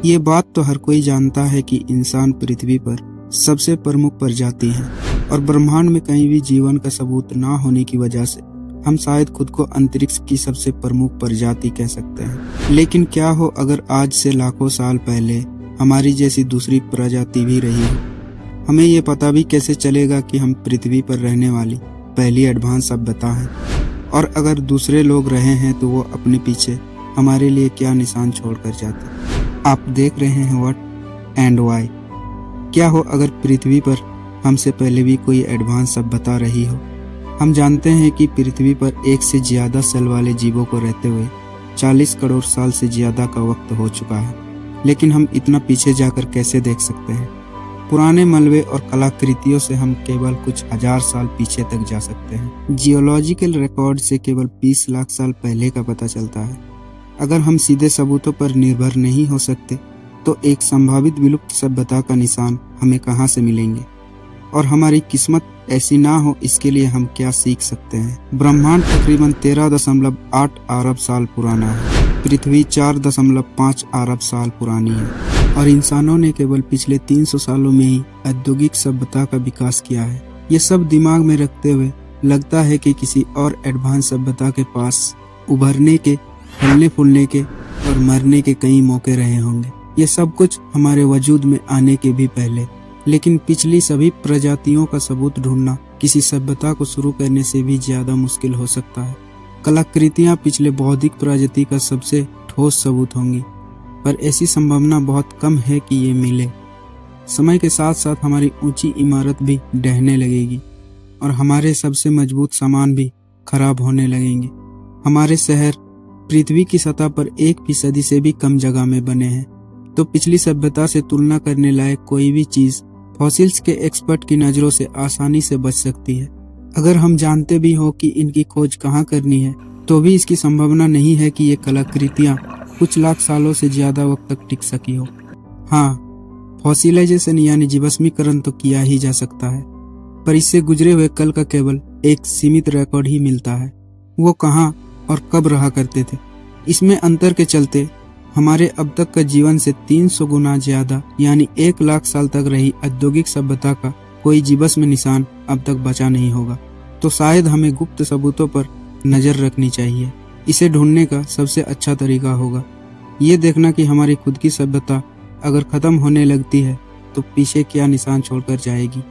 ये बात तो हर कोई जानता है कि इंसान पृथ्वी पर सबसे प्रमुख प्रजाति है और ब्रह्मांड में कहीं भी जीवन का सबूत ना होने की वजह से हम शायद खुद को अंतरिक्ष की सबसे प्रमुख प्रजाति कह सकते हैं। लेकिन क्या हो अगर आज से लाखों साल पहले हमारी जैसी दूसरी प्रजाति भी रही हो? हमें ये पता भी कैसे चलेगा कि हम पृथ्वी पर रहने वाली पहली एडवांस सभ्यता हैं? और अगर दूसरे लोग रहे हैं तो वो अपने पीछे हमारे लिए क्या निशान छोड़कर जाते? आप देख रहे हैं व्हाट एंड व्हाई। क्या हो अगर पृथ्वी पर हमसे पहले भी कोई एडवांस सभ्यता रही हो? हम जानते हैं कि पृथ्वी पर एक से ज्यादा सेल वाले जीवों को रहते हुए 40 करोड़ साल से ज्यादा का वक्त हो चुका है, लेकिन हम इतना पीछे जाकर कैसे देख सकते हैं? पुराने मलबे और कलाकृतियों से हम केवल कुछ हजार साल पीछे तक जा सकते हैं। जियोलॉजिकल रिकॉर्ड से केवल 20 लाख साल पहले का पता चलता है। अगर हम सीधे सबूतों पर निर्भर नहीं हो सकते तो एक संभावित विलुप्त सभ्यता का निशान हमें कहां से मिलेंगे? और हमारी किस्मत ऐसी ना हो इसके लिए हम क्या सीख सकते हैं? ब्रह्मांड तकरीबन 13.8 अरब साल पुराना है। पृथ्वी 4.5 अरब साल पुरानी है और इंसानों ने केवल पिछले 300 सालों में ही औद्योगिक सभ्यता का विकास किया है। ये सब दिमाग में रखते हुए लगता है कि किसी और एडवांस सभ्यता के पास उभरने के, फलने फूलने के और मरने के कई मौके रहे होंगे। ये सब कुछ हमारे वजूद में आने के भी पहले। लेकिन पिछली सभी प्रजातियों का सबूत ढूंढना किसी सभ्यता को शुरू करने से भी ज्यादा मुश्किल हो सकता है। कलाकृतियां पिछले बौद्धिक प्रजाति का सबसे ठोस सबूत होंगी, पर ऐसी संभावना बहुत कम है कि ये मिले। समय के साथ साथ हमारी ऊंची इमारत भी ढहने लगेगी और हमारे सबसे मजबूत सामान भी खराब होने लगेंगे। हमारे शहर पृथ्वी की सतह पर 1% से भी कम जगह में बने हैं, तो पिछली सभ्यता से तुलना करने लायक कोई भी चीज फॉसिल्स के एक्सपर्ट की नजरों से आसानी से बच सकती है। अगर हम जानते भी हो कि इनकी खोज कहाँ करनी है, तो भी इसकी संभावना नहीं है कि ये कलाकृतियां कुछ लाख सालों से ज्यादा वक्त तक टिक सकी हो। हाँ, फॉसिलाइजेशन यानी जीवाश्मीकरण तो किया ही जा सकता है, पर इससे गुजरे हुए कल का केवल एक सीमित रिकॉर्ड ही मिलता है। वो कहाँ और कब रहा करते थे, इसमें अंतर के चलते हमारे अब तक का जीवन से 300 गुना ज्यादा यानी 1 लाख साल तक रही औद्योगिक सभ्यता का कोई जीवाश्म निशान अब तक बचा नहीं होगा। तो शायद हमें गुप्त सबूतों पर नजर रखनी चाहिए। इसे ढूंढने का सबसे अच्छा तरीका होगा ये देखना कि हमारी खुद की सभ्यता अगर खत्म होने लगती है तो पीछे क्या निशान छोड़कर जाएगी।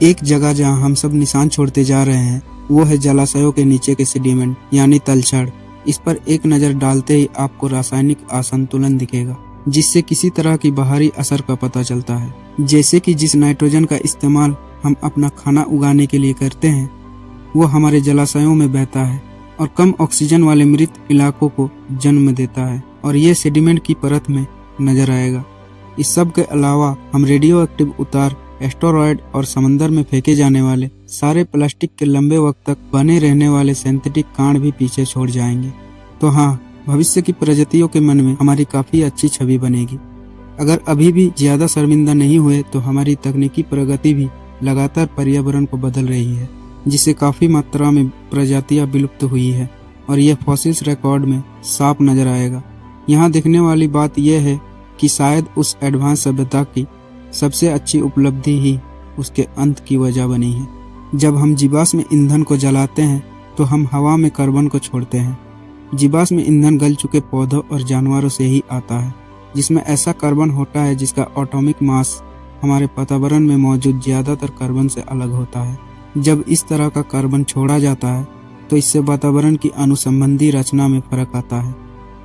एक जगह जहां हम सब निशान छोड़ते जा रहे हैं वो है जलाशयों के नीचे के सेडिमेंट यानी तलछड़। इस पर एक नजर डालते ही आपको रासायनिक असंतुलन दिखेगा, जिससे किसी तरह की बाहरी असर का पता चलता है। जैसे कि जिस नाइट्रोजन का इस्तेमाल हम अपना खाना उगाने के लिए करते हैं वो हमारे जलाशयों में बहता है और कम ऑक्सीजन वाले मृत इलाकों को जन्म देता है और ये सेडिमेंट की परत में नजर आएगा। इस सब के अलावा हम रेडियो एक्टिव उतार, एस्टेरॉयड और समंदर में फेंके जाने वाले सारे प्लास्टिक के लंबे वक्त तक बने रहने वाले सिंथेटिक कांड भी पीछे छोड़ जाएंगे। तो हाँ, भविष्य की प्रजातियों के मन में हमारी काफी अच्छी छवि बनेगी। अगर अभी भी ज्यादा शर्मिंदा नहीं हुए तो हमारी तकनीकी प्रगति भी लगातार पर्यावरण को बदल रही है, जिससे काफी मात्रा में प्रजातियां विलुप्त हुई है और यह फॉसिल्स रिकॉर्ड में साफ नजर आएगा। यहाँ देखने वाली बात यह है कि शायद उस एडवांस सभ्यता की सबसे अच्छी उपलब्धि ही उसके अंत की वजह बनी है। जब हम जीवाश्म ईंधन को जलाते हैं तो हम हवा में कार्बन को छोड़ते हैं। जीवाश्म ईंधन गल चुके पौधों और जानवरों से ही आता है, जिसमें ऐसा कार्बन होता है जिसका एटॉमिक मास हमारे वातावरण में मौजूद ज्यादातर कार्बन से अलग होता है। जब इस तरह का कार्बन छोड़ा जाता है तो इससे वातावरण की अनुसंबंधी रचना में फर्क आता है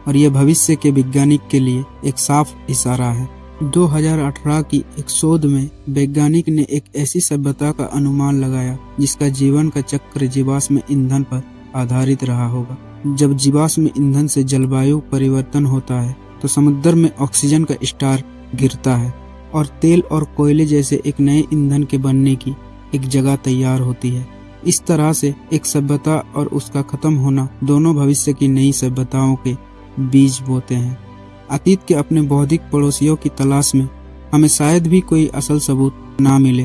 और यह भविष्य के वैज्ञानिक के लिए एक साफ इशारा है। 2018 की एक शोध में वैज्ञानिक ने एक ऐसी सभ्यता का अनुमान लगाया जिसका जीवन का चक्र जीवाश्म ईंधन पर आधारित रहा होगा। जब जीवाश्म ईंधन से जलवायु परिवर्तन होता है तो समुद्र में ऑक्सीजन का स्तर गिरता है और तेल और कोयले जैसे एक नए ईंधन के बनने की एक जगह तैयार होती है। इस तरह से एक सभ्यता और उसका खत्म होना दोनों भविष्य की नई सभ्यताओं के बीज बोते हैं। अतीत के अपने बौद्धिक पड़ोसियों की तलाश में हमें शायद भी कोई असल सबूत ना मिले,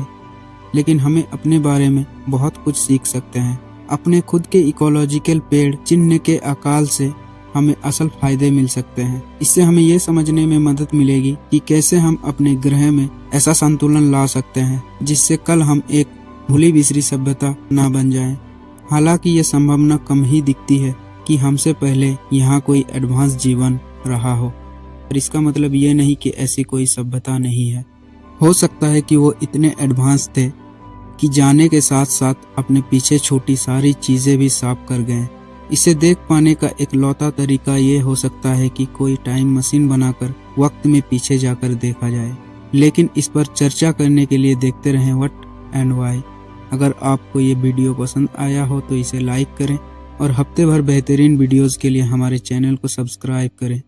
लेकिन हमें अपने बारे में बहुत कुछ सीख सकते हैं। अपने खुद के इकोलॉजिकल पेड़ चिन्ह के अकाल से हमें असल फायदे मिल सकते हैं। इससे हमें ये समझने में मदद मिलेगी कि कैसे हम अपने ग्रह में ऐसा संतुलन ला सकते हैं जिससे कल हम एक भूली बिसरी सभ्यता ना बन जाएं। हालांकि ये संभावना कम ही दिखती है कि हमसे पहले यहाँ कोई एडवांस जीवन रहा हो, पर इसका मतलब ये नहीं कि ऐसी कोई सभ्यता नहीं है। हो सकता है कि वो इतने एडवांस थे कि जाने के साथ साथ अपने पीछे छोटी सारी चीजें भी साफ कर गए। इसे देख पाने का एक लौता तरीका ये हो सकता है कि कोई टाइम मशीन बनाकर वक्त में पीछे जाकर देखा जाए। लेकिन इस पर चर्चा करने के लिए देखते रहें व्हाट एंड व्हाई। अगर आपको ये वीडियो पसंद आया हो तो इसे लाइक करें और हफ्ते भर बेहतरीन वीडियोस के लिए हमारे चैनल को सब्सक्राइब करें।